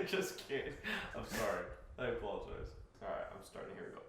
Just kidding. I'm sorry. I apologize. Alright, I'm starting. Here we go.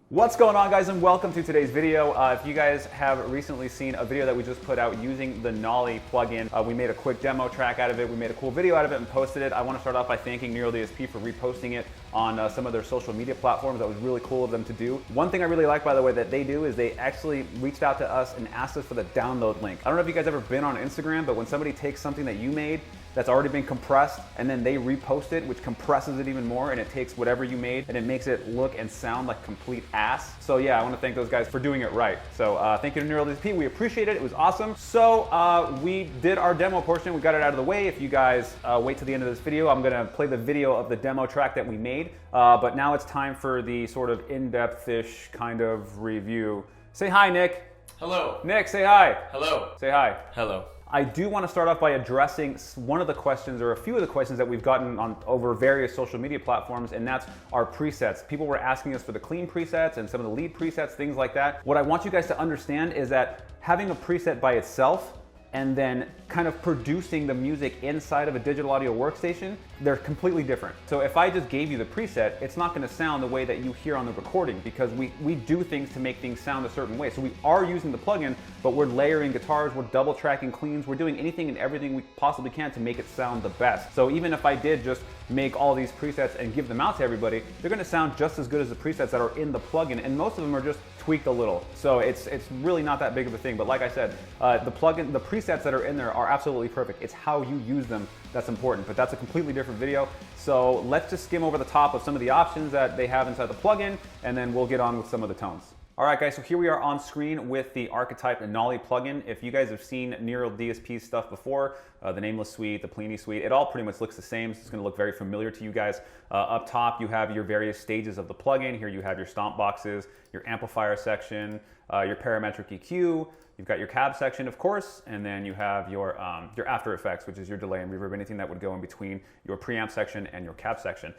What's going on, guys, and welcome to today's video. If you guys have recently seen a video that we just put out using the Nolly plugin, we made a quick demo track out of it. We made a cool video out of it and posted it. I want to start off by thanking Neural DSP for reposting it on some of their social media platforms. That was really cool of them to do. One thing I really like, by the way, that they do is they actually reached out to us and asked us for the download link. I don't know if you guys ever been on Instagram, but when somebody takes something that you made that's already been compressed and then they repost it, which compresses it even more, and it takes whatever you made and it makes it look and sound like complete ass. So yeah, I want to thank those guys for doing it right. So thank you to Neural DSP. We appreciate it. It was awesome. So we did our demo portion. We got it out of the way. If you guys wait to the end of this video, I'm gonna play the video of the demo track that we made. But now it's time for the sort of in-depth-ish kind of review. Say hi, Nick. Hello. Nick, say hi. Hello. Say hi. Hello. I do want to start off by addressing one of the questions, or a few of the questions that we've gotten on over various social media platforms, and that's our presets. People were asking us for the clean presets and some of the lead presets, things like that. What I want you guys to understand is that having a preset by itself and then kind of producing the music inside of a digital audio workstation, they're completely different. So if I just gave you the preset, it's not gonna sound the way that you hear on the recording, because we do things to make things sound a certain way. So we are using the plugin, but we're layering guitars, we're double tracking cleans, we're doing anything and everything we possibly can to make it sound the best. So even if I did just make all these presets and give them out to everybody, they're gonna sound just as good as the presets that are in the plugin, and most of them are just tweaked a little. So it's really not that big of a thing. But like I said, the plugin, the presets that are in there are absolutely perfect. It's how you use them that's important, but that's a completely different video. So let's just skim over the top of some of the options that they have inside the plugin, and then we'll get on with some of the tones. All right, guys, so here we are on screen with the Archetype Nolly plugin. If you guys have seen Neural DSP stuff before, the Nameless Suite, the Pliny Suite, it all pretty much looks the same. So it's gonna look very familiar to you guys. Up top, you have your various stages of the plugin. Here you have your stomp boxes, your amplifier section, your parametric EQ, you've got your cab section, of course, and then you have your After Effects, which is your delay and reverb, anything that would go in between your preamp section and your cab section.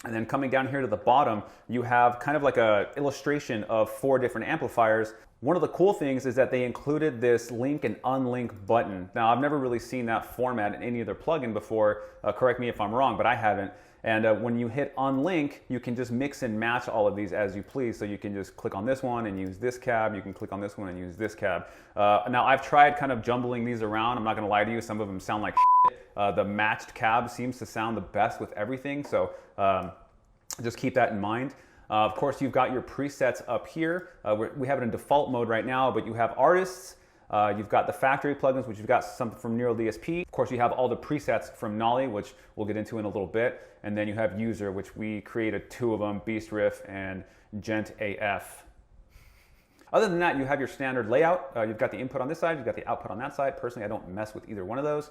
And then coming down here to the bottom, you have kind of like a illustration of 4 different amplifiers. One of the cool things is that they included this link and unlink button. Now, I've never really seen that format in any other plugin before. Correct me if I'm wrong, but I haven't. And when you hit unlink, you can just mix and match all of these as you please. So you can just click on this one and use this cab. You can click on this one and use this cab. Now, I've tried kind of jumbling these around. I'm not gonna lie to you, some of them sound like shit. The matched cab seems to sound the best with everything. So just keep that in mind. Of course, you've got your presets up here. We have it in default mode right now, but you have artists. You've got the factory plugins, which you've got something from Neural DSP. Of course, you have all the presets from Nolly, which we'll get into in a little bit. And then you have user, which we created 2 of them, Beast Riff and Gent AF. Other than that, you have your standard layout. You've got the input on this side, you've got the output on that side. Personally, I don't mess with either one of those.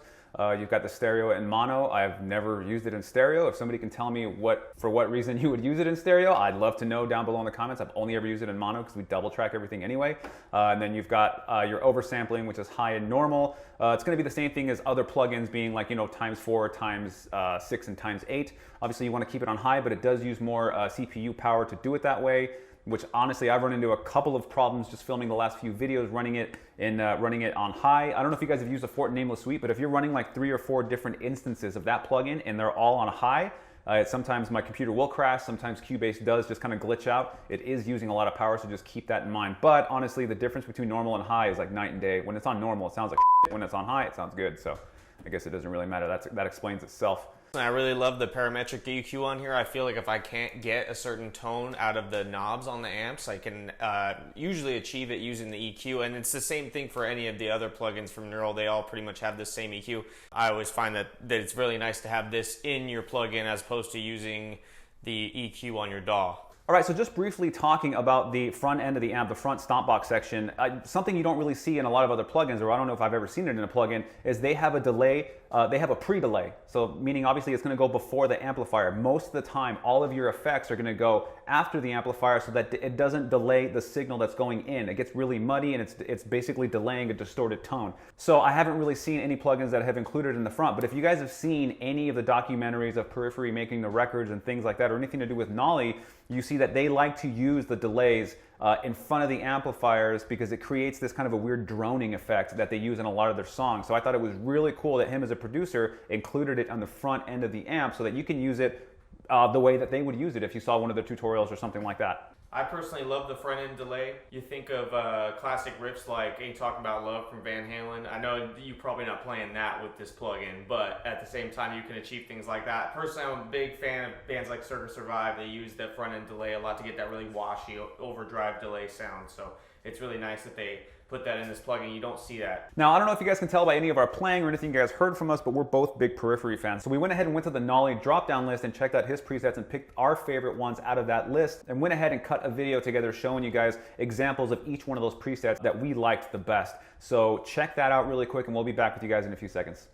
You've got the stereo and mono. I've never used it in stereo. If somebody can tell me for what reason you would use it in stereo, I'd love to know down below in the comments. I've only ever used it in mono because we double track everything anyway. And then you've got your oversampling, which is high and normal. It's gonna be the same thing as other plugins being like, you know, ×4, ×6, and ×8. Obviously you wanna keep it on high, but it does use more CPU power to do it that way, which honestly I've run into a couple of problems just filming the last few videos running it on high. I don't know if you guys have used the Nameless Suite, but if you're running like 3 or 4 different instances of that plugin and they're all on high, sometimes my computer will crash, sometimes Cubase does just kind of glitch out. It is using a lot of power, so just keep that in mind. But honestly, the difference between normal and high is like night and day. When it's on normal, it sounds like shit. When it's on high, it sounds good. So I guess it doesn't really matter. That explains itself. I really love the parametric EQ on here. I feel like if I can't get a certain tone out of the knobs on the amps, I can usually achieve it using the EQ. And it's the same thing for any of the other plugins from Neural. They all pretty much have the same EQ. I always find that it's really nice to have this in your plugin as opposed to using the EQ on your DAW. All right, so just briefly talking about the front end of the amp, the front stomp box section, something you don't really see in a lot of other plugins, or I don't know if I've ever seen it in a plugin, is they have a delay, they have a pre-delay. So meaning obviously it's gonna go before the amplifier. Most of the time, all of your effects are gonna go after the amplifier so that it doesn't delay the signal that's going in. It gets really muddy and it's basically delaying a distorted tone. So I haven't really seen any plugins that have included it in the front, but if you guys have seen any of the documentaries of Periphery making the records and things like that, or anything to do with Nolly, you see that they like to use the delays in front of the amplifiers because it creates this kind of a weird droning effect that they use in a lot of their songs. So I thought it was really cool that him as a producer included it on the front end of the amp so that you can use it the way that they would use it if you saw one of their tutorials or something like that. I personally love the front end delay. You think of classic riffs like Ain't Talking About Love from Van Halen. I know you're probably not playing that with this plugin, but at the same time you can achieve things like that. Personally, I'm a big fan of bands like Circus Survive. They use the front end delay a lot to get that really washy overdrive delay sound. So it's really nice that they put that in this plugin. You don't see that. Now, I don't know if you guys can tell by any of our playing or anything you guys heard from us, but we're both big Periphery fans. So we went ahead and went to the Nolly drop-down list and checked out his presets and picked our favorite ones out of that list and went ahead and cut a video together showing you guys examples of each one of those presets that we liked the best. So check that out really quick and we'll be back with you guys in a few seconds.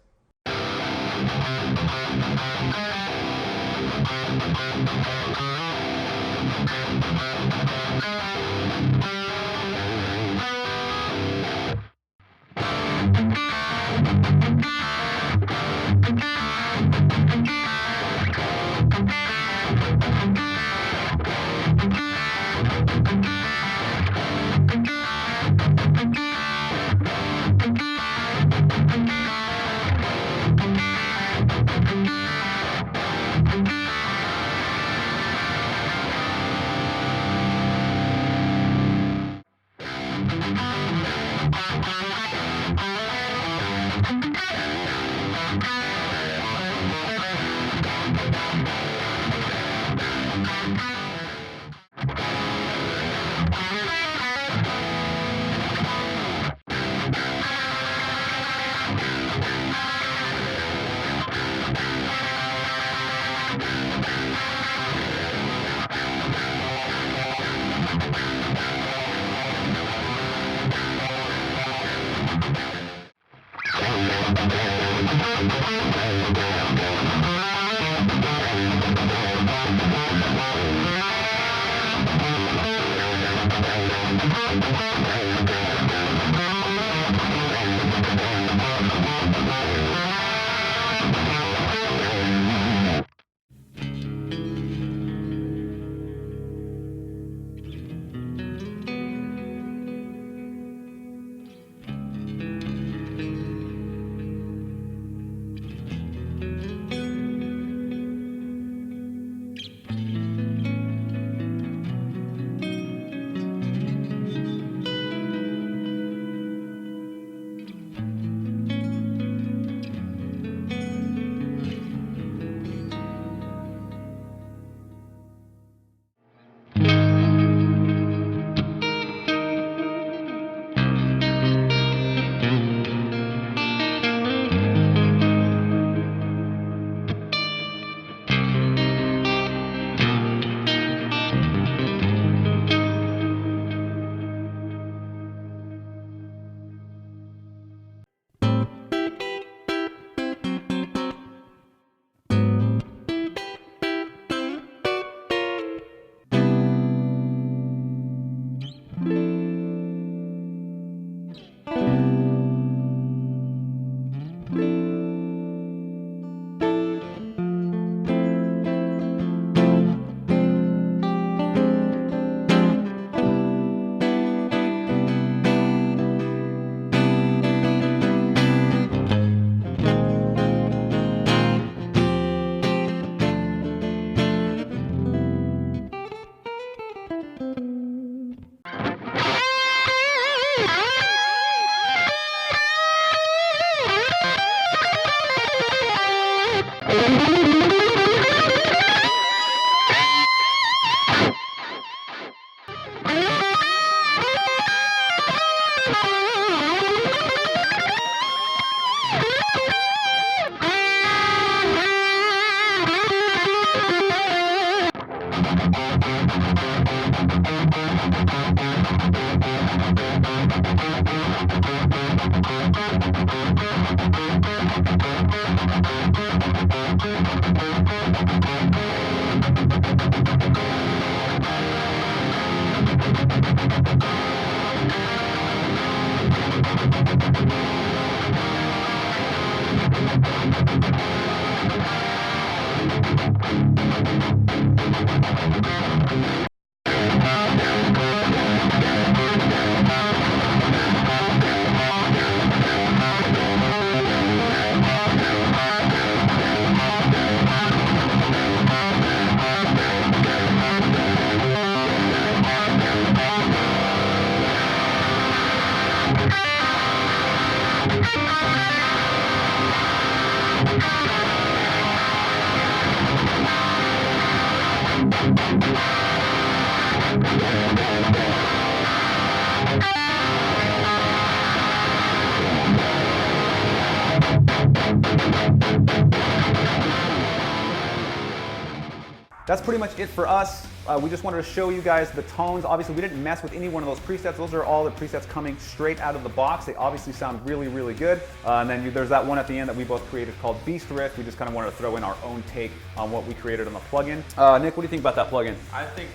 That's pretty much it for us. We just wanted to show you guys the tones. Obviously, we didn't mess with any one of those presets. Those are all the presets coming straight out of the box. They obviously sound really, really good. And then there's that one at the end that we both created called Beast Riff. We just kind of wanted to throw in our own take on what we created on the plugin. Nick, what do you think about that plugin? I think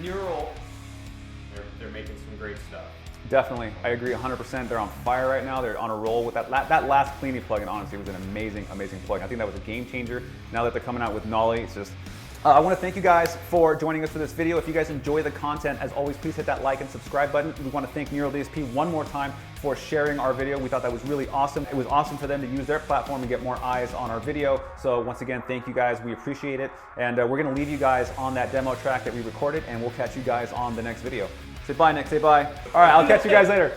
Neural, they're making some great stuff. Definitely, I agree 100%. They're on fire right now. They're on a roll with that last Cleany plugin. Honestly, was an amazing, amazing plugin. I think that was a game changer. Now that they're coming out with Nolly, it's just. I want to thank you guys for joining us for this video. If you guys enjoy the content, as always, please hit that like and subscribe button. We want to thank Neural DSP one more time for sharing our video. We thought that was really awesome. It was awesome for them to use their platform and get more eyes on our video. So once again, thank you guys. We appreciate it. And we're going to leave you guys on that demo track that we recorded, and we'll catch you guys on the next video. Say bye, Nick. Say bye. All right, I'll catch you guys later.